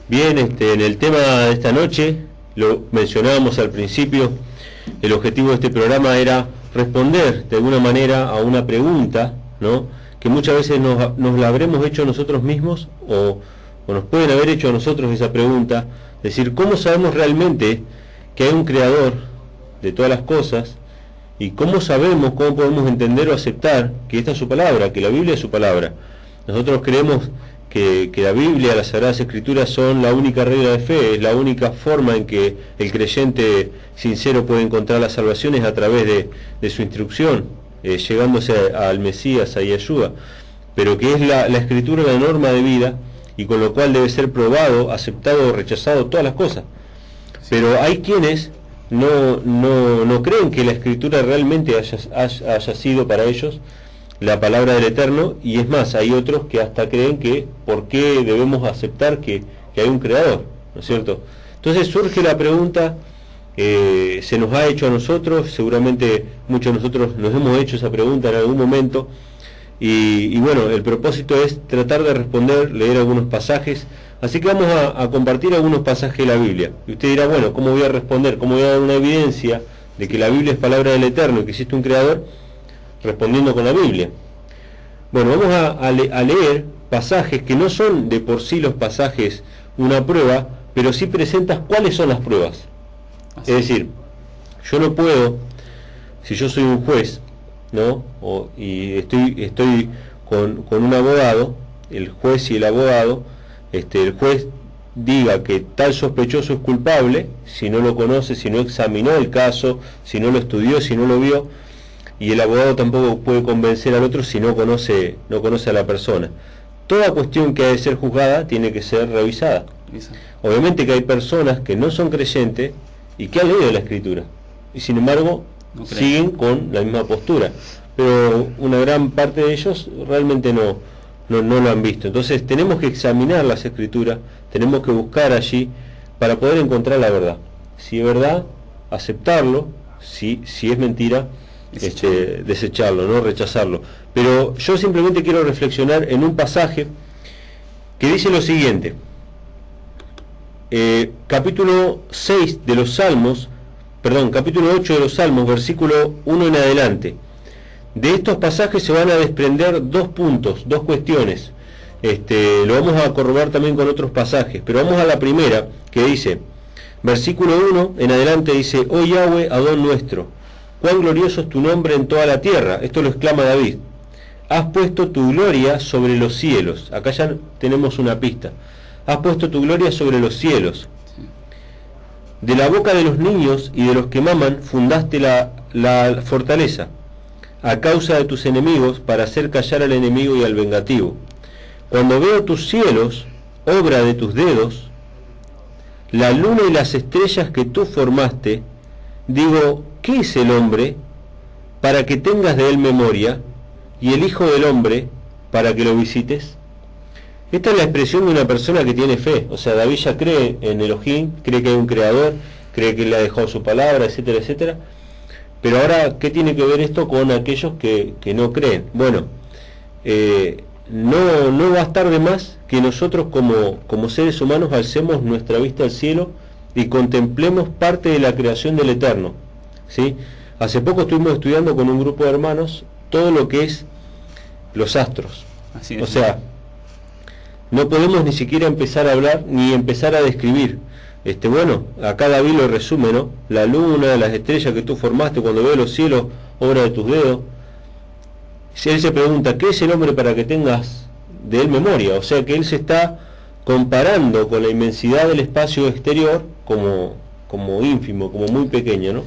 Bien, en el tema de esta noche, lo mencionábamos al principio, el objetivo de este programa era responder de alguna manera a una pregunta, ¿no?, que muchas veces nos la habremos hecho nosotros mismos o nos pueden haber hecho a nosotros esa pregunta, es decir, ¿cómo sabemos realmente que hay un creador de todas las cosas? ¿Y cómo sabemos, cómo podemos entender o aceptar que esta es su palabra, que la Biblia es su palabra? Nosotros creemos que la Biblia, las Sagradas Escrituras son la única regla de fe, es la única forma en que el creyente sincero puede encontrar la salvación, es a través de su instrucción, llegándose al Mesías, a Yeshua, pero que es la Escritura la norma de vida, y con lo cual debe ser probado, aceptado o rechazado todas las cosas. Pero hay quienes no creen que la Escritura realmente haya sido para ellos la palabra del Eterno, y es más, hay otros que hasta creen que por qué debemos aceptar que hay un creador, ¿no es cierto? Entonces surge la pregunta, se nos ha hecho a nosotros, seguramente muchos de nosotros nos hemos hecho esa pregunta en algún momento, y bueno, el propósito es tratar de responder, leer algunos pasajes, así que vamos a compartir algunos pasajes de la Biblia. Y usted dirá, bueno, ¿cómo voy a responder? ¿Cómo voy a dar una evidencia de que la Biblia es palabra del Eterno y que existe un creador? Respondiendo con la Biblia. Bueno, vamos a leer pasajes que no son de por sí los pasajes una prueba, pero sí presentas cuáles son las pruebas. Es decir, yo no puedo, si yo soy un juez, ¿no?, y estoy con un abogado, el juez y el abogado, el juez diga que tal sospechoso es culpable, si no lo conoce, si no examinó el caso, si no lo estudió, si no lo vio, y el abogado tampoco puede convencer al otro si no conoce a la persona. Toda cuestión que ha de ser juzgada tiene que ser revisada. Obviamente que hay personas que no son creyentes y que han leído la Escritura y sin embargo siguen con la misma postura, pero una gran parte de ellos realmente no lo han visto. Entonces tenemos que examinar las Escrituras, tenemos que buscar allí para poder encontrar la verdad. Si es verdad, aceptarlo; si es mentira, desecharlo, no rechazarlo. Pero yo simplemente quiero reflexionar en un pasaje que dice lo siguiente, capítulo 6 de los Salmos, capítulo 8 de los Salmos, versículo 1 en adelante. De estos pasajes se van a desprender dos puntos, dos cuestiones. Lo vamos a corroborar también con otros pasajes, pero vamos a la primera, que dice, versículo 1 en adelante, dice: Oh Yahweh, Adón nuestro, cuán glorioso es tu nombre en toda la tierra. Esto lo exclama David. Has puesto tu gloria sobre los cielos. Acá ya tenemos una pista. Has puesto tu gloria sobre los cielos. De la boca de los niños y de los que maman fundaste la fortaleza, a causa de tus enemigos, para hacer callar al enemigo y al vengativo. Cuando veo tus cielos, obra de tus dedos, la luna y las estrellas que tú formaste, digo, ¿qué es el hombre para que tengas de él memoria, y el hijo del hombre para que lo visites? Esta es la expresión de una persona que tiene fe. O sea, David ya cree en Elohim, cree que hay un creador, cree que él le ha dejado su palabra, etcétera, etcétera. Pero ahora, ¿qué tiene que ver esto con aquellos que no creen? Bueno, no va a estar de más que nosotros como seres humanos alcemos nuestra vista al cielo y contemplemos parte de la creación del Eterno, ¿sí? Hace poco estuvimos estudiando con un grupo de hermanos todo lo que es los astros. Así es. O sea, no podemos ni siquiera empezar a hablar ni empezar a describir. Bueno, acá David lo resume, ¿no? La luna, las estrellas que tú formaste, cuando veo los cielos, obra de tus dedos. Él se pregunta, ¿qué es el hombre para que tengas de él memoria? O sea que él se está comparando con la inmensidad del espacio exterior como ínfimo, como muy pequeño, ¿no?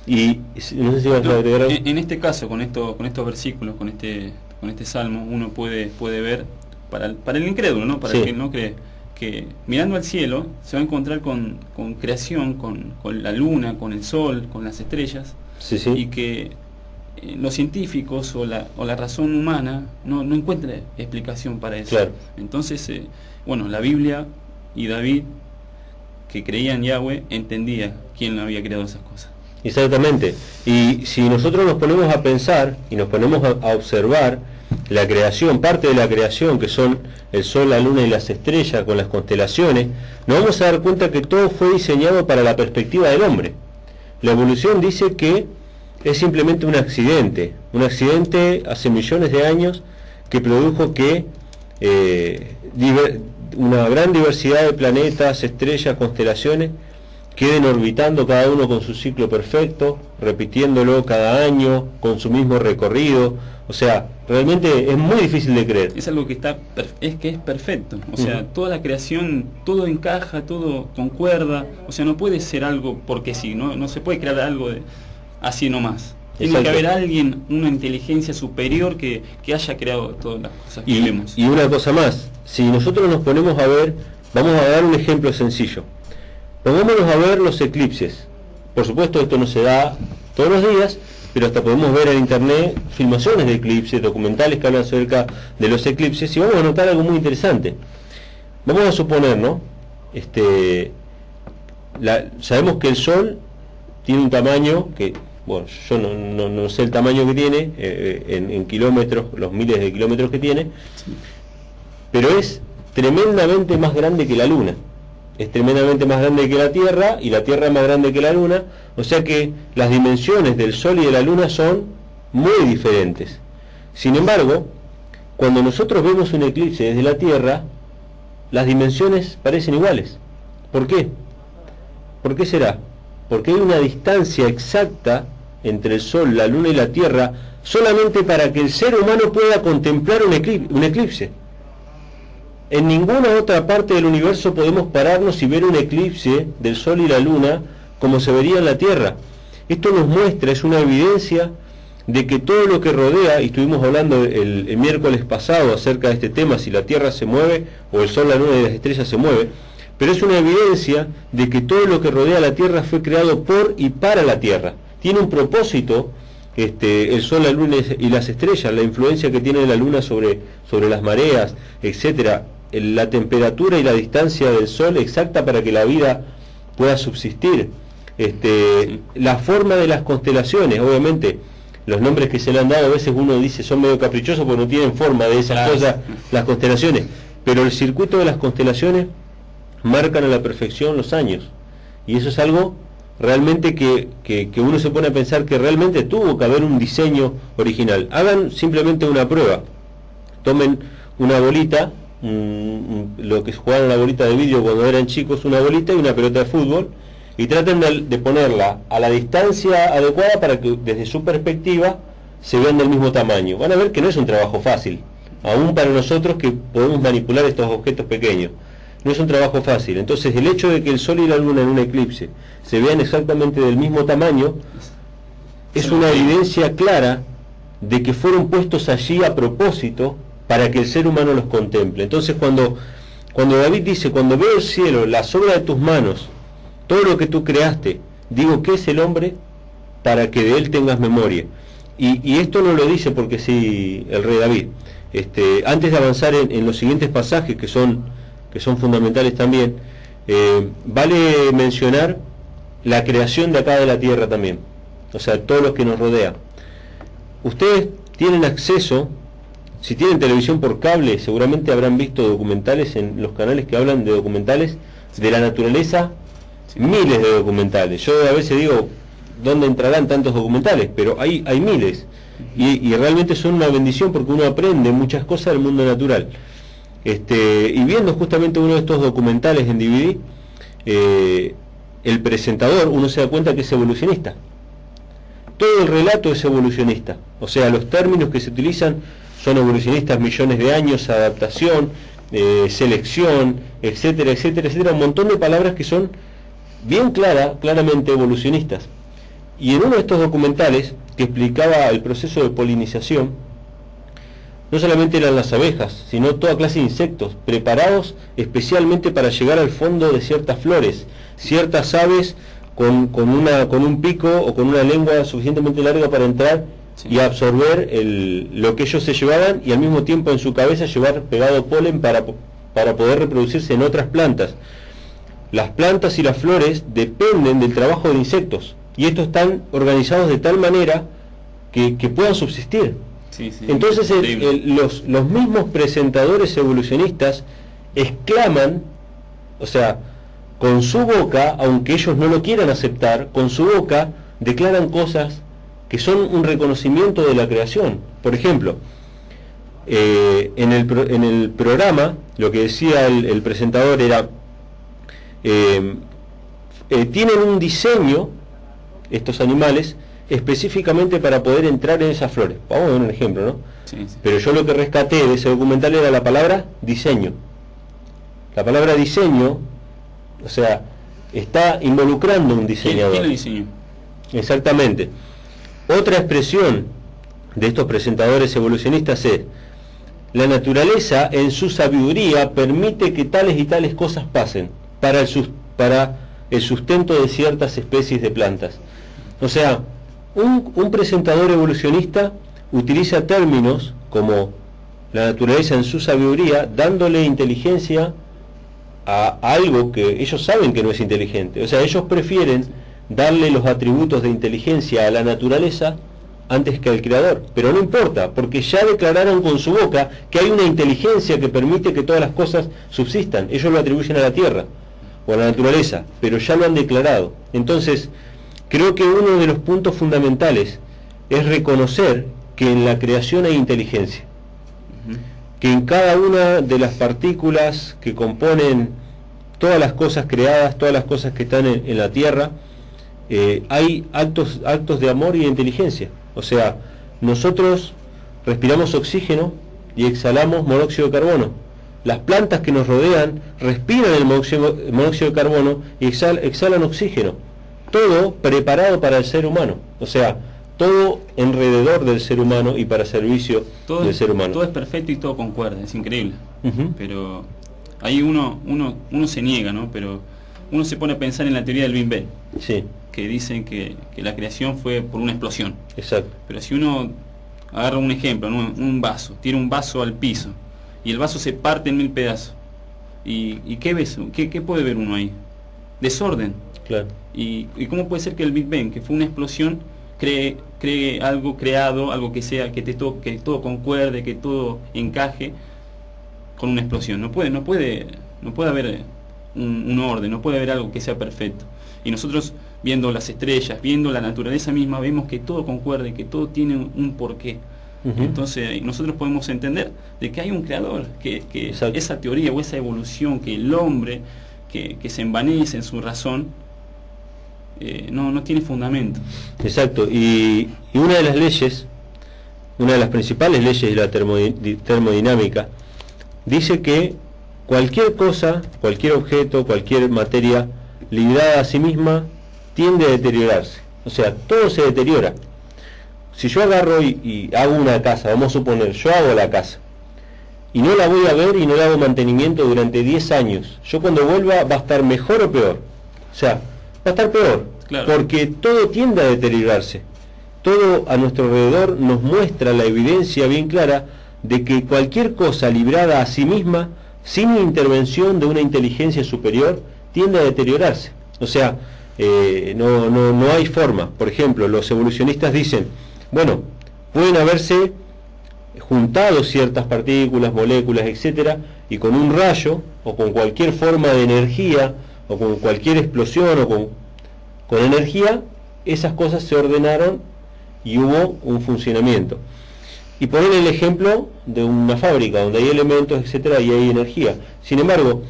Y no sé si vas a agregar algo. En este caso, con estos versículos, con este salmo, uno puede ver, para el incrédulo, ¿no? Para el que no cree, que mirando al cielo se va a encontrar con creación, con la luna, con el sol, con las estrellas, y que los científicos o la razón humana no encuentra explicación para eso. Claro. Entonces, bueno, la Biblia y David, que creía en Yahweh, entendía quién había creado esas cosas. Exactamente. Y si nosotros nos ponemos a pensar y nos ponemos a observar, la creación, parte de la creación, que son el Sol, la Luna y las estrellas con las constelaciones, nos vamos a dar cuenta que todo fue diseñado para la perspectiva del hombre. La evolución dice que es simplemente un accidente hace millones de años que produjo que una gran diversidad de planetas, estrellas, constelaciones queden orbitando cada uno con su ciclo perfecto, repitiéndolo cada año, con su mismo recorrido. O sea, realmente es muy difícil de creer. Es algo que es perfecto. O sea, toda la creación, todo encaja, todo concuerda. O sea, no puede ser algo porque sí, no se puede crear algo así nomás. Tiene que haber alguien, una inteligencia superior que haya creado todas las cosas que vemos. Y una cosa más, si nosotros nos ponemos a ver, vamos a dar un ejemplo sencillo. Pongámonos a ver los eclipses. Por supuesto, esto no se da todos los días, pero hasta podemos ver en internet filmaciones de eclipses, documentales que hablan acerca de los eclipses, y vamos a notar algo muy interesante. Vamos a suponer, ¿no? Sabemos que el Sol tiene un tamaño que, bueno, yo no sé el tamaño que tiene en kilómetros, los miles de kilómetros que tiene, pero es tremendamente más grande que la Luna. Es tremendamente más grande que la Tierra, y la Tierra es más grande que la Luna, o sea que las dimensiones del Sol y de la Luna son muy diferentes. Sin embargo, cuando nosotros vemos un eclipse desde la Tierra, las dimensiones parecen iguales. ¿Por qué? ¿Por qué será? Porque hay una distancia exacta entre el Sol, la Luna y la Tierra, solamente para que el ser humano pueda contemplar un eclipse. En ninguna otra parte del universo podemos pararnos y ver un eclipse del Sol y la Luna como se vería en la Tierra. Esto nos muestra, es una evidencia de que todo lo que rodea, y estuvimos hablando el miércoles pasado acerca de este tema, si la Tierra se mueve o el Sol, la Luna y las estrellas se mueven, pero es una evidencia de que todo lo que rodea la Tierra fue creado por y para la Tierra. Tiene un propósito, el Sol, la Luna y las estrellas, la influencia que tiene la Luna sobre las mareas, etcétera, la temperatura y la distancia del Sol exacta para que la vida pueda subsistir, la forma de las constelaciones. Obviamente los nombres que se le han dado a veces uno dice son medio caprichosos porque no tienen forma de esas cosas, las constelaciones, pero el circuito de las constelaciones marcan a la perfección los años, y eso es algo realmente que uno se pone a pensar que realmente tuvo que haber un diseño original. Hagan simplemente una prueba, tomen una bolita, lo que jugaban la bolita de vidrio cuando eran chicos, una bolita y una pelota de fútbol, y traten de ponerla a la distancia adecuada para que desde su perspectiva se vean del mismo tamaño. Van a ver que no es un trabajo fácil, aún para nosotros que podemos manipular estos objetos pequeños. No es un trabajo fácil. Entonces, el hecho de que el Sol y la Luna en un eclipse se vean exactamente del mismo tamaño es una evidencia clara de que fueron puestos allí a propósito para que el ser humano los contemple. Entonces, cuando David dice, cuando veo el cielo, la obra de tus manos, todo lo que tú creaste, digo, ¿qué es el hombre? Para que de él tengas memoria. Y esto no lo dice porque sí el rey David. Antes de avanzar en los siguientes pasajes que son fundamentales también, vale mencionar la creación de acá de la tierra también, o sea, todo lo que nos rodea. Ustedes tienen acceso, si tienen televisión por cable, seguramente habrán visto documentales en los canales que hablan de documentales de la naturaleza, miles de documentales. Yo a veces digo, ¿dónde entrarán tantos documentales? Pero hay miles, y realmente son una bendición porque uno aprende muchas cosas del mundo natural. Y viendo justamente uno de estos documentales en DVD, el presentador, uno se da cuenta que es evolucionista. Todo el relato es evolucionista, o sea, los términos que se utilizan son evolucionistas, millones de años, adaptación, selección, etcétera, etcétera, etcétera, un montón de palabras que son bien claramente evolucionistas. Y en uno de estos documentales que explicaba el proceso de polinización, no solamente eran las abejas, sino toda clase de insectos, preparados especialmente para llegar al fondo de ciertas flores, ciertas aves con un pico o con una lengua suficientemente larga para entrar y absorber lo que ellos se llevaban, y al mismo tiempo en su cabeza llevar pegado polen para poder reproducirse en otras plantas. Las plantas y las flores dependen del trabajo de insectos, y estos están organizados de tal manera que puedan subsistir. Sí, sí, Entonces los mismos presentadores evolucionistas exclaman, o sea, con su boca, aunque ellos no lo quieran aceptar, con su boca declaran cosas que son un reconocimiento de la creación. Por ejemplo, en el programa, lo que decía el presentador era, tienen un diseño, estos animales, específicamente para poder entrar en esas flores. Vamos a ver un ejemplo, ¿no? Sí, sí. Pero yo lo que rescaté de ese documental era la palabra diseño. La palabra diseño, o sea, está involucrando un diseñador. ¿Quién lo diseñó? Exactamente. Otra expresión de estos presentadores evolucionistas es: la naturaleza en su sabiduría permite que tales y tales cosas pasen para el sustento de ciertas especies de plantas. O sea, un presentador evolucionista utiliza términos como la naturaleza en su sabiduría, dándole inteligencia a algo que ellos saben que no es inteligente. O sea, ellos prefieren darle los atributos de inteligencia a la naturaleza antes que al creador, pero no importa, porque ya declararon con su boca que hay una inteligencia que permite que todas las cosas subsistan. Ellos lo atribuyen a la tierra o a la naturaleza, pero ya lo han declarado. Entonces, creo que uno de los puntos fundamentales es reconocer que en la creación hay inteligencia, que en cada una de las partículas que componen todas las cosas creadas, todas las cosas que están en la tierra, hay actos de amor y de inteligencia. O sea, nosotros respiramos oxígeno y exhalamos monóxido de carbono. Las plantas que nos rodean respiran el monóxido de carbono y exhalan oxígeno. Todo preparado para el ser humano. O sea, todo alrededor del ser humano y para servicio del ser humano. Todo es perfecto y todo concuerda, es increíble. Pero ahí uno se niega, ¿no? Pero uno se pone a pensar en la teoría del Big Bang. Sí. Que dicen que la creación fue por una explosión. Exacto. Pero si uno agarra un ejemplo, ¿no? Un vaso, tira un vaso al piso y el vaso se parte en 1000 pedazos. ¿Y qué ves? ¿Qué puede ver uno ahí? Desorden. Claro. ¿Y cómo puede ser que el Big Bang, que fue una explosión, cree algo creado, algo que sea, que todo concuerde, que todo encaje con una explosión? No puede haber un orden, no puede haber algo que sea perfecto. Y nosotros, viendo las estrellas, viendo la naturaleza misma, vemos que todo concuerde, que todo tiene un porqué. Entonces nosotros podemos entender de que hay un creador, que esa teoría o esa evolución, que el hombre que se envanece en su razón, no tiene fundamento. Exacto. Y una de las leyes, una de las principales leyes de la termodinámica, dice que cualquier cosa, cualquier objeto, cualquier materia librada a sí misma tiende a deteriorarse. O sea, todo se deteriora. Si yo agarro y hago una casa, vamos a suponer, yo hago la casa y no la voy a ver y no le hago mantenimiento durante 10 años, yo cuando vuelva va a estar mejor o peor. O sea, va a estar peor, claro, porque todo tiende a deteriorarse. Todo a nuestro alrededor nos muestra la evidencia bien clara de que cualquier cosa librada a sí misma, sin intervención de una inteligencia superior, tiende a deteriorarse. O sea, no hay forma. Por ejemplo, los evolucionistas dicen, bueno, pueden haberse juntado ciertas partículas, moléculas, etcétera, y con un rayo o con cualquier forma de energía o con cualquier explosión o con energía, esas cosas se ordenaron y hubo un funcionamiento. Y poner el ejemplo de una fábrica donde hay elementos, etcétera, y hay energía. Sin embargo,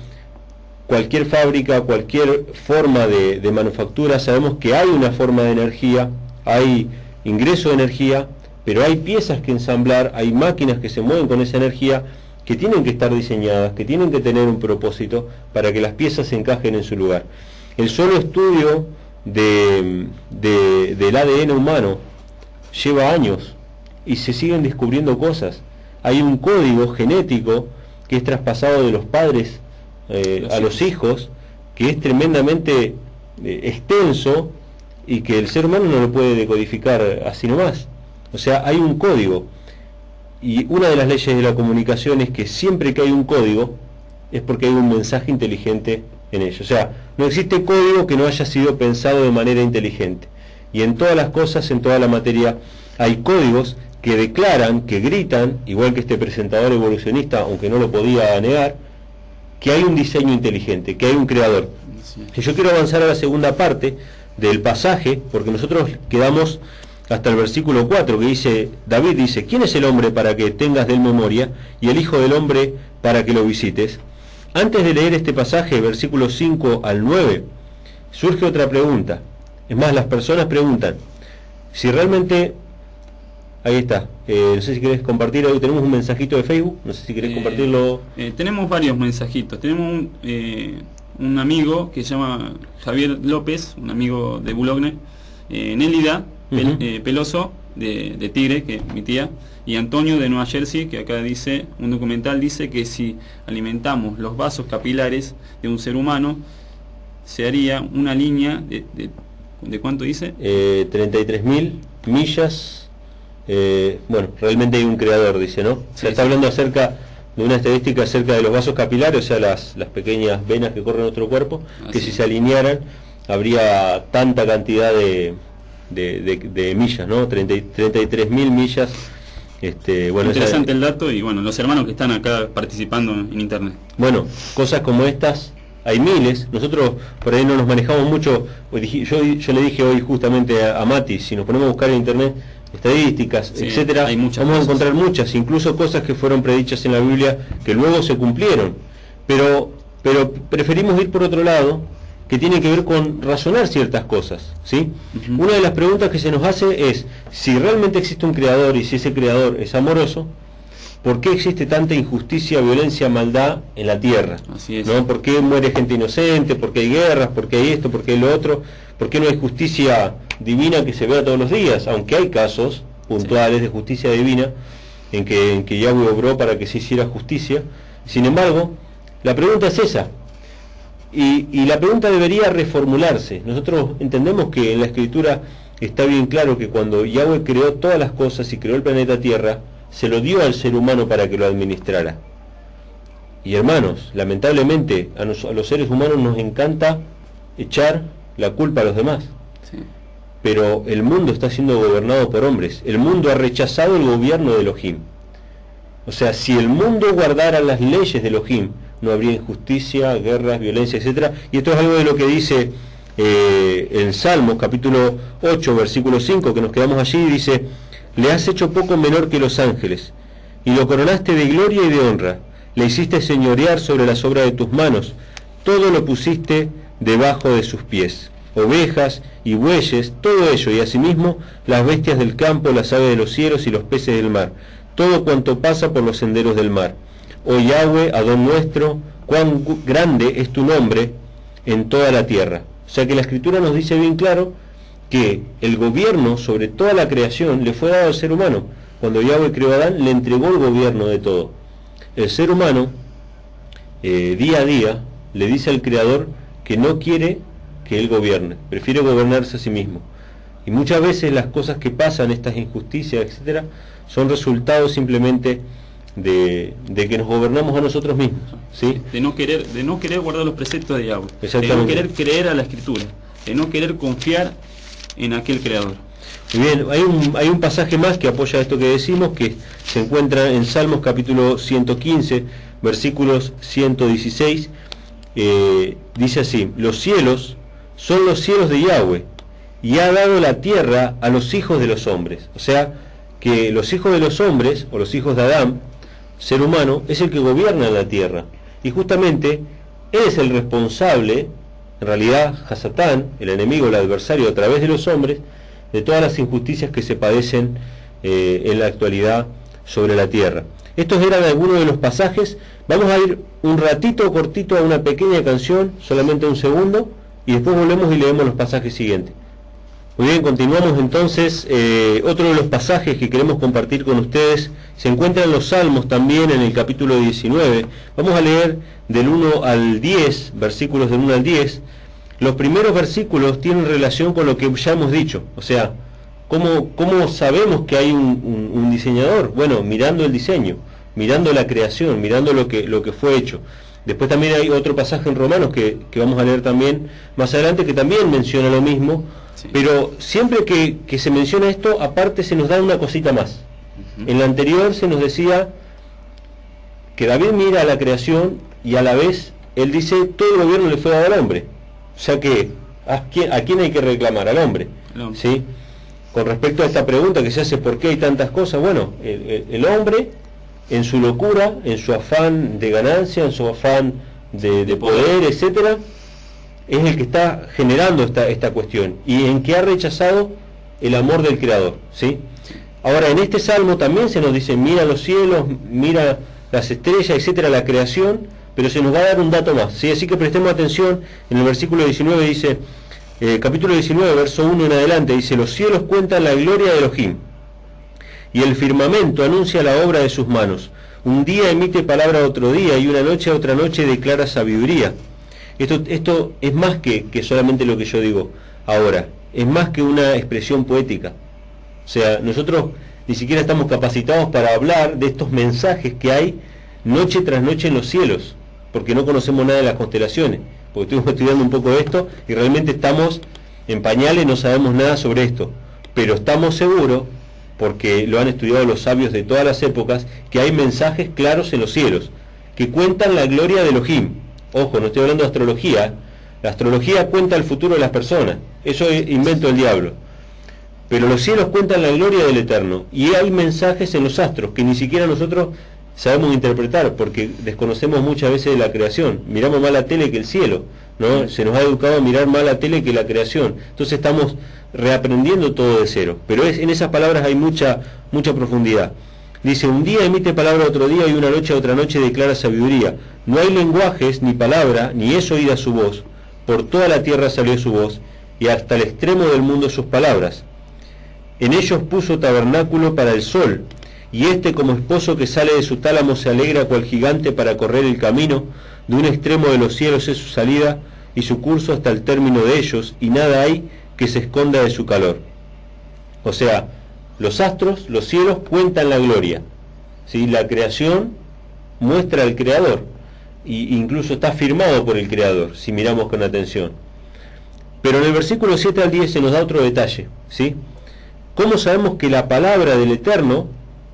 cualquier fábrica, cualquier forma de manufactura, sabemos que hay una forma de energía, hay ingreso de energía, pero hay piezas que ensamblar, hay máquinas que se mueven con esa energía, que tienen que estar diseñadas, que tienen que tener un propósito para que las piezas se encajen en su lugar. El solo estudio del ADN humano lleva años y se siguen descubriendo cosas. Hay un código genético que es traspasado de los padres a los hijos, que es tremendamente extenso y que el ser humano no lo puede decodificar así nomás. O sea, hay un código, y una de las leyes de la comunicación es que siempre que hay un código es porque hay un mensaje inteligente en ello. O sea, no existe código que no haya sido pensado de manera inteligente, y en todas las cosas, en toda la materia, hay códigos que declaran, que gritan, igual que este presentador evolucionista, aunque no lo podía negar, que hay un diseño inteligente, que hay un creador. Sí. Y yo quiero avanzar a la segunda parte del pasaje, porque nosotros quedamos hasta el versículo 4, que dice, David dice, ¿quién es el hombre para que tengas de él memoria, y el hijo del hombre para que lo visites? Antes de leer este pasaje, versículos 5 al 9, surge otra pregunta. Es más, las personas preguntan, si realmente... Ahí está, no sé si querés compartir, hoy tenemos un mensajito de Facebook, no sé si querés compartirlo. Tenemos varios mensajitos, tenemos un amigo que se llama Javier López, un amigo de Boulogne, Nélida Peloso, de Tigre, que es mi tía, y Antonio de Nueva Jersey, que acá dice, un documental dice que si alimentamos los vasos capilares de un ser humano, se haría una línea ¿de cuánto dice? 33.000 millas. Bueno, realmente hay un creador, dice, ¿no? Se está hablando acerca de una estadística acerca de los vasos capilares, o sea, las pequeñas venas que corren en nuestro cuerpo, que si se alinearan habría tanta cantidad de millas, ¿no? 33.000 millas. Bueno, interesante el dato, y bueno, los hermanos que están acá participando en internet. Bueno, cosas como estas hay miles. Nosotros por ahí no nos manejamos mucho. Yo le dije hoy justamente a Mati, si nos ponemos a buscar en internet estadísticas, etcétera, vamos a encontrar muchas, incluso cosas que fueron predichas en la Biblia que luego se cumplieron, pero preferimos ir por otro lado, que tiene que ver con razonar ciertas cosas, ¿sí? Una de las preguntas que se nos hace es, si realmente existe un creador y si ese creador es amoroso, ¿por qué existe tanta injusticia, violencia, maldad en la tierra? Así es. ¿No? ¿Por qué muere gente inocente? ¿Por qué hay guerras? ¿Por qué hay esto? ¿Por qué hay lo otro? ¿Por qué no hay justicia divina que se vea todos los días? Aunque hay casos puntuales de justicia divina en que Yahweh obró para que se hiciera justicia. Sin embargo, la pregunta es esa. Y la pregunta debería reformularse. Nosotros entendemos que en la Escritura está bien claro que cuando Yahweh creó todas las cosas y creó el planeta Tierra, se lo dio al ser humano para que lo administrara. Y hermanos, lamentablemente a los seres humanos nos encanta echar la culpa a los demás. Sí. Pero el mundo está siendo gobernado por hombres. El mundo ha rechazado el gobierno de Elohim. O sea, si el mundo guardara las leyes de Elohim, no habría injusticia, guerras, violencia, etcétera. Y esto es algo de lo que dice en Salmos, capítulo 8, versículo 5, que nos quedamos allí, dice: le has hecho poco menor que los ángeles, y lo coronaste de gloria y de honra. Le hiciste señorear sobre las obras de tus manos, todo lo pusiste debajo de sus pies. Ovejas y bueyes, todo ello, y asimismo las bestias del campo, las aves de los cielos y los peces del mar, todo cuanto pasa por los senderos del mar. Oh Yahweh, Adón nuestro, cuán grande es tu nombre en toda la tierra. O sea que la Escritura nos dice bien claro que el gobierno sobre toda la creación le fue dado al ser humano. Cuando Yahweh creó a Adán, le entregó el gobierno de todo. El ser humano, día a día, le dice al Creador que no quiere que él gobierne, prefiere gobernarse a sí mismo. Y muchas veces las cosas que pasan, estas injusticias, etcétera, son resultados simplemente de que nos gobernamos a nosotros mismos, ¿sí? De no querer guardar los preceptos de Yahweh, de no querer creer a la Escritura, de no querer confiar en aquel Creador. Muy bien, hay un pasaje más que apoya esto que decimos, que se encuentra en Salmos capítulo 115, versículos 116, dice así: los cielos son los cielos de Yahweh, y ha dado la tierra a los hijos de los hombres. O sea, que los hijos de los hombres, o los hijos de Adán, ser humano, es el que gobierna la tierra. Y justamente, él es el responsable, en realidad, Hasatán, el enemigo, el adversario, a través de los hombres, de todas las injusticias que se padecen en la actualidad sobre la tierra. Estos eran algunos de los pasajes. Vamos a ir un ratito cortito a una pequeña canción, solamente un segundo, y después volvemos y leemos los pasajes siguientes. Muy bien, continuamos entonces. Otro de los pasajes que queremos compartir con ustedes se encuentra en los Salmos también, en el capítulo 19. Vamos a leer del 1 al 10, versículos del 1 al 10. Los primeros versículos tienen relación con lo que ya hemos dicho. O sea, ¿cómo sabemos que hay un diseñador? Bueno, mirando el diseño, mirando la creación, mirando lo que fue hecho. Después también hay otro pasaje en Romanos que vamos a leer también más adelante, que también menciona lo mismo. Sí. Pero siempre que se menciona esto, aparte se nos da una cosita más. En la anterior se nos decía que David mira a la creación y a la vez él dice todo el gobierno le fue dado al hombre. O sea que ¿a quién hay que reclamar? Al hombre. No. ¿Sí? Con respecto a esta pregunta que se hace ¿por qué hay tantas cosas? Bueno, el hombre en su locura, en su afán de ganancia, en su afán de poder, etcétera, es el que está generando esta cuestión y en que ha rechazado el amor del Creador, ¿sí? Ahora, en este salmo también se nos dice, mira los cielos, mira las estrellas, etcétera, la creación, pero se nos va a dar un dato más, ¿sí? Así que prestemos atención, en el versículo 19 dice, capítulo 19, verso 1 en adelante, dice, los cielos cuentan la gloria de Elohim, y el firmamento anuncia la obra de sus manos. Un día emite palabra a otro día, y una noche a otra noche declara sabiduría. Esto es más que solamente lo que yo digo ahora, es más que una expresión poética. O sea, nosotros ni siquiera estamos capacitados para hablar de estos mensajes que hay noche tras noche en los cielos, porque no conocemos nada de las constelaciones, porque estuvimos estudiando un poco de esto y realmente estamos en pañales, no sabemos nada sobre esto, pero estamos seguros, porque lo han estudiado los sabios de todas las épocas, que hay mensajes claros en los cielos, que cuentan la gloria de Elohim. Ojo, no estoy hablando de astrología. La astrología cuenta el futuro de las personas. Eso es invento del diablo. Pero los cielos cuentan la gloria del Eterno. Y hay mensajes en los astros que ni siquiera nosotros sabemos interpretar, porque desconocemos muchas veces de la creación. Miramos más la tele que el cielo, ¿no? Se nos ha educado a mirar más la tele que la creación. Entonces estamos reaprendiendo todo de cero. Pero en esas palabras hay mucha profundidad. Dice, un día emite palabra otro día y una noche a otra noche declara sabiduría. No hay lenguajes, ni palabra, ni es oída su voz. Por toda la tierra salió su voz, y hasta el extremo del mundo sus palabras. En ellos puso tabernáculo para el sol, y éste como esposo que sale de su tálamo se alegra cual gigante para correr el camino. De un extremo de los cielos es su salida, y su curso hasta el término de ellos, y nada hay que se esconda de su calor. O sea, los astros, los cielos cuentan la gloria, ¿sí? La creación muestra al Creador, e incluso está firmado por el Creador, si miramos con atención. Pero en el versículo 7 al 10 se nos da otro detalle, ¿sí? ¿Cómo sabemos que la palabra del Eterno,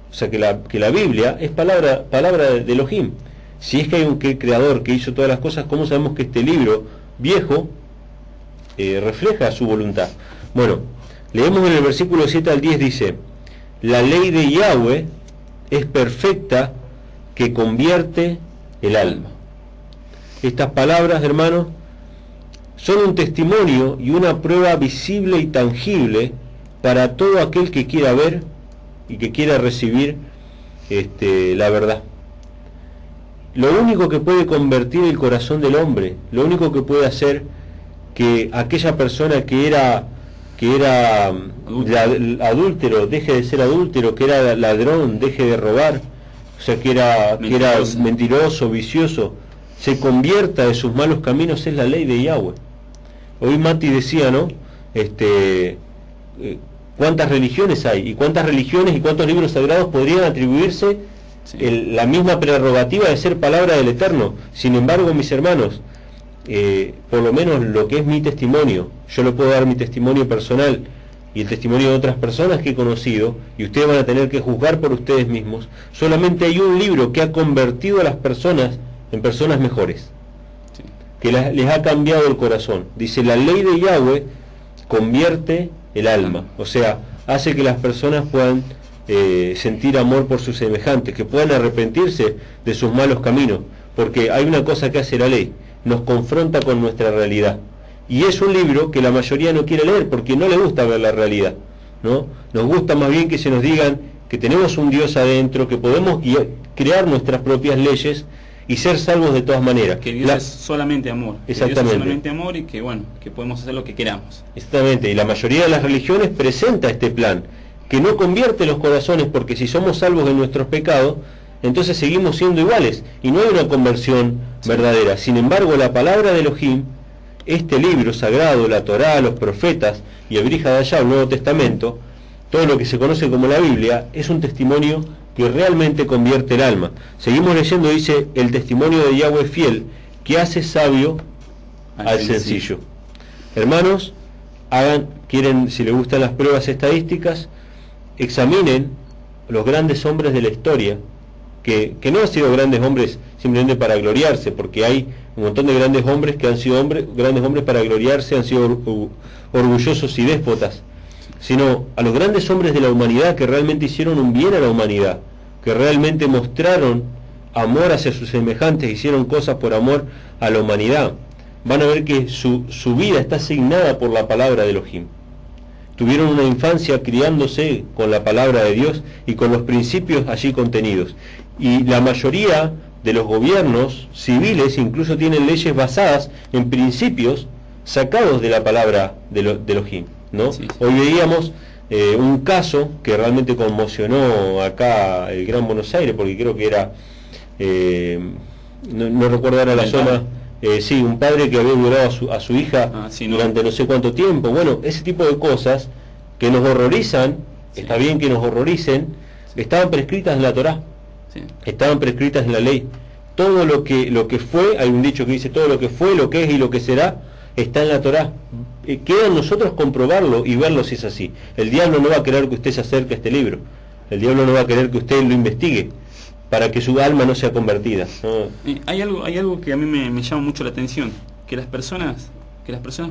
o sea, que la Biblia es palabra de Elohim? Si es que hay un Creador que hizo todas las cosas, ¿cómo sabemos que este libro viejo refleja su voluntad? Bueno, leemos en el versículo 7 al 10, dice, la ley de Yahweh es perfecta que convierte el alma. Estas palabras, hermanos, son un testimonio y una prueba visible y tangible para todo aquel que quiera ver y que quiera recibir la verdad. Lo único que puede convertir el corazón del hombre, lo único que puede hacer que aquella persona que era adúltero deje de ser adúltero, que era ladrón deje de robar, o sea, que era mentiroso, vicioso, se convierta de sus malos caminos, es la ley de Yahweh. Hoy Mati decía, ¿no? ¿Cuántas religiones hay? ¿Y cuántas religiones y cuántos libros sagrados podrían atribuirse la misma prerrogativa de ser palabra del Eterno? Sin embargo, mis hermanos, por lo menos lo que es mi testimonio, yo le puedo dar mi testimonio personal y el testimonio de otras personas que he conocido, y ustedes van a tener que juzgar por ustedes mismos. Solamente hay un libro que ha convertido a las personas en personas mejores, que les ha cambiado el corazón. Dice, la ley de Yahweh convierte el alma, o sea, hace que las personas puedan sentir amor por sus semejantes, que puedan arrepentirse de sus malos caminos, porque hay una cosa que hace la ley, nos confronta con nuestra realidad, y es un libro que la mayoría no quiere leer porque no le gusta ver la realidad, ¿no? Nos gusta más bien que se nos digan que tenemos un Dios adentro, que podemos crear nuestras propias leyes y ser salvos de todas maneras. Que Dios es solamente amor. Exactamente. Que Dios es solamente amor y que, bueno, que podemos hacer lo que queramos. Exactamente, y la mayoría de las religiones presenta este plan, que no convierte los corazones, porque si somos salvos de nuestros pecados, entonces seguimos siendo iguales, y no hay una conversión verdadera. Sin embargo, la palabra de Elohim, este libro sagrado, la Torá, los profetas y el Brit Hadashah, el Nuevo Testamento, todo lo que se conoce como la Biblia, es un testimonio que realmente convierte el alma. Seguimos leyendo, dice, el testimonio de Yahweh fiel, que hace sabio al sencillo. Hermanos, si les gustan las pruebas estadísticas, examinen los grandes hombres de la historia, que no han sido grandes hombres simplemente para gloriarse, porque hay un montón de grandes hombres que han sido grandes hombres para gloriarse, han sido orgullosos y déspotas, sino a los grandes hombres de la humanidad que realmente hicieron un bien a la humanidad, que realmente mostraron amor hacia sus semejantes, hicieron cosas por amor a la humanidad. Van a ver que su vida está asignada por la palabra de Elohim. Tuvieron una infancia criándose con la palabra de Dios y con los principios allí contenidos. Y la mayoría de los gobiernos civiles incluso tienen leyes basadas en principios sacados de la palabra de Elohim, ¿no? Sí. Hoy veíamos un caso que realmente conmocionó acá el Gran Buenos Aires, porque creo que era, no recuerdo ahora la zona, sí, un padre que había violado a su hija durante no sé cuánto tiempo. Bueno, ese tipo de cosas que nos horrorizan, está bien que nos horroricen, estaban prescritas en la Torá, estaban prescritas en la ley. Todo lo que fue, hay un dicho que dice, todo lo que fue, lo que es y lo que será, está en la Torá. Queda en nosotros comprobarlo y verlo si es así. El diablo no va a querer que usted se acerque a este libro, el diablo no va a querer que usted lo investigue para que su alma no sea convertida, ¿no? Hay algo que a mí me llama mucho la atención, que las personas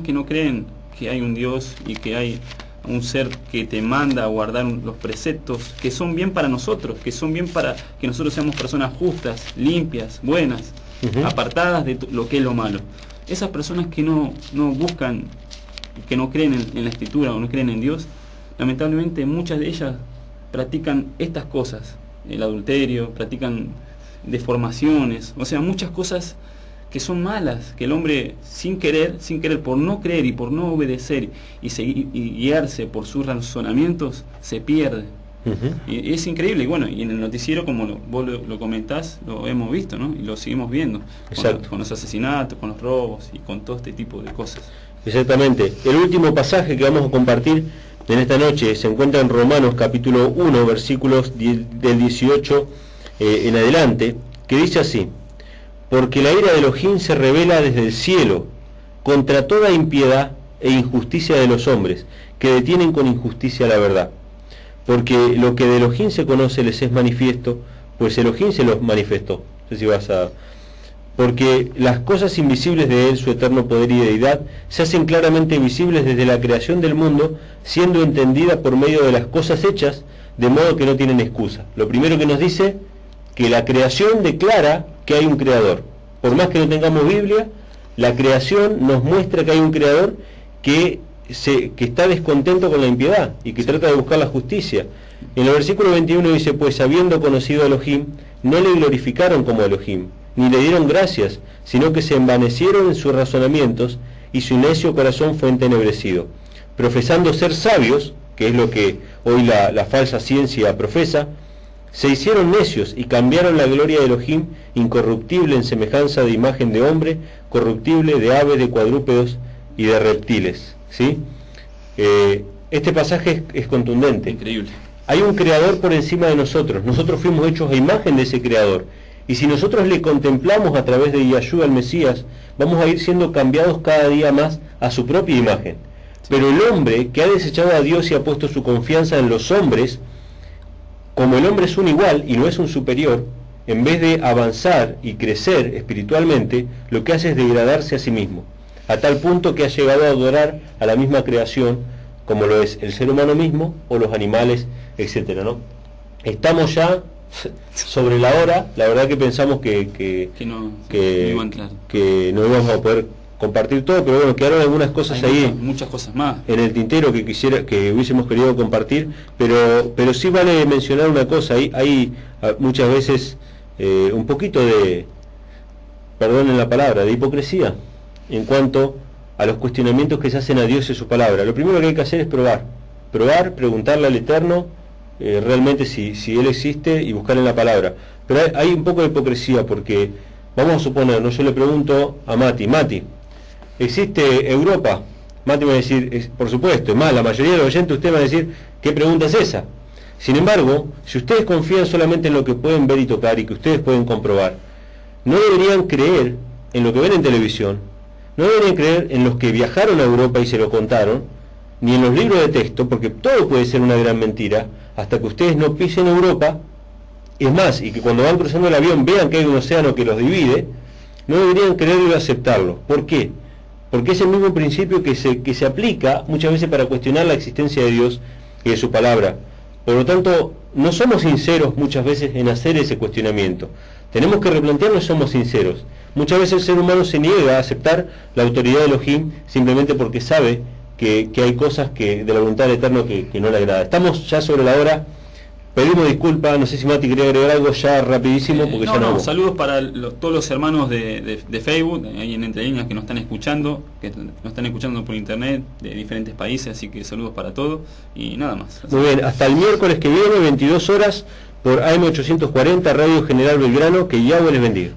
que no creen que hay un Dios y que hay un ser que te manda a guardar los preceptos que son bien para nosotros, que son bien para que nosotros seamos personas justas, limpias, buenas, apartadas de lo que es lo malo. Esas personas que no buscan, que no creen en la Escritura o no creen en Dios, lamentablemente muchas de ellas practican estas cosas, el adulterio, practican deformaciones, o sea, muchas cosas que son malas, que el hombre sin querer, por no creer y por no obedecer y seguir y guiarse por sus razonamientos, se pierde. Y es increíble, y bueno, y en el noticiero, como vos lo comentás, lo hemos visto, ¿no? Y lo seguimos viendo, con los asesinatos, con los robos y con todo este tipo de cosas. Exactamente. El último pasaje que vamos a compartir en esta noche se encuentra en Romanos capítulo 1, versículos del 18 en adelante, que dice así: porque la ira de Elohim se revela desde el cielo contra toda impiedad e injusticia de los hombres, que detienen con injusticia la verdad. Porque lo que de Elohim se conoce les es manifiesto, pues Elohim se los manifestó. No sé si vas a... Porque las cosas invisibles de él, su eterno poder y deidad, se hacen claramente visibles desde la creación del mundo, siendo entendida por medio de las cosas hechas, de modo que no tienen excusa. Lo primero que nos dice, que la creación declara que hay un creador. Por más que no tengamos Biblia, la creación nos muestra que hay un creador que está descontento con la impiedad y que trata de buscar la justicia. En el versículo 21 dice: pues habiendo conocido a Elohim, no le glorificaron como Elohim, ni le dieron gracias, sino que se envanecieron en sus razonamientos, y su necio corazón fue entenebrecido. Profesando ser sabios, que es lo que hoy la falsa ciencia profesa, se hicieron necios y cambiaron la gloria de Elohim, incorruptible en semejanza de imagen de hombre, corruptible de aves, de cuadrúpedos y de reptiles. ¿Sí? Este pasaje es contundente. Increíble. Hay un creador por encima de nosotros. Nosotros fuimos hechos a imagen de ese creador. Y si nosotros le contemplamos a través de Yahshua el Mesías, vamos a ir siendo cambiados cada día más a su propia imagen. Pero el hombre que ha desechado a Dios y ha puesto su confianza en los hombres, como el hombre es un igual y no es un superior, en vez de avanzar y crecer espiritualmente, lo que hace es degradarse a sí mismo, a tal punto que ha llegado a adorar a la misma creación, como lo es el ser humano mismo o los animales, etcétera, ¿no? Estamos ya sobre la hora. La verdad que pensamos que no íbamos a poder compartir todo, pero bueno, quedaron algunas cosas ahí, muchas cosas más en el tintero que hubiésemos querido compartir, pero sí vale mencionar una cosa. Hay muchas veces un poquito de, perdonen la palabra, de hipocresía en cuanto a los cuestionamientos que se hacen a Dios y su palabra. Lo primero que hay que hacer es probar, preguntarle al Eterno realmente si Él existe, y buscar en la palabra. Pero hay un poco de hipocresía, porque vamos a suponer, yo le pregunto a Mati, ¿existe Europa? Mati me va a decir, por supuesto. Es más, la mayoría de los oyentes, usted va a decir, ¿qué pregunta es esa? Sin embargo, si ustedes confían solamente en lo que pueden ver y tocar y que ustedes pueden comprobar, no deberían creer en lo que ven en televisión, no deberían creer en los que viajaron a Europa y se lo contaron, ni en los libros de texto, porque todo puede ser una gran mentira, hasta que ustedes no pisen Europa, es más, y que cuando van cruzando el avión vean que hay un océano que los divide, no deberían quererlo aceptarlo. ¿Por qué? Porque es el mismo principio que se aplica muchas veces para cuestionar la existencia de Dios y de su palabra. Por lo tanto, no somos sinceros muchas veces en hacer ese cuestionamiento. Tenemos que replantearnos, somos sinceros. Muchas veces el ser humano se niega a aceptar la autoridad de Elohim simplemente porque sabe que hay cosas de la voluntad del Eterno que no le agrada. Estamos ya sobre la hora. Pedimos disculpas, no sé si Mati quería agregar algo ya rapidísimo, porque ya no. Saludos para todos los hermanos de Facebook, ahí en Entre Líneas, que nos están escuchando por internet de diferentes países, así que saludos para todos y nada más. Muy bien, hasta el miércoles que viene, 22 horas, por AM840, Radio General Belgrano, que Yahweh les bendiga.